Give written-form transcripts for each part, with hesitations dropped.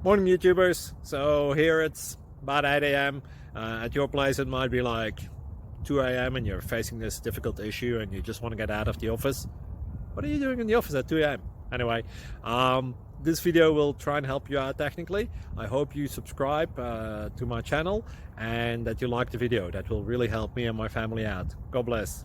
Morning YouTubers. So here it's about 8 a.m. At your place it might be like 2 a.m. and you're facing this difficult issue and you just want to get out of the office. What are you doing in the office at 2 a.m.? Anyway, this video will try and help you out technically. I hope you subscribe to my channel and that you like the video. That will really help me and my family out. God bless.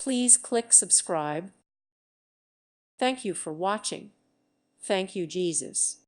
Please click subscribe. Thank you for watching. Thank you, Jesus.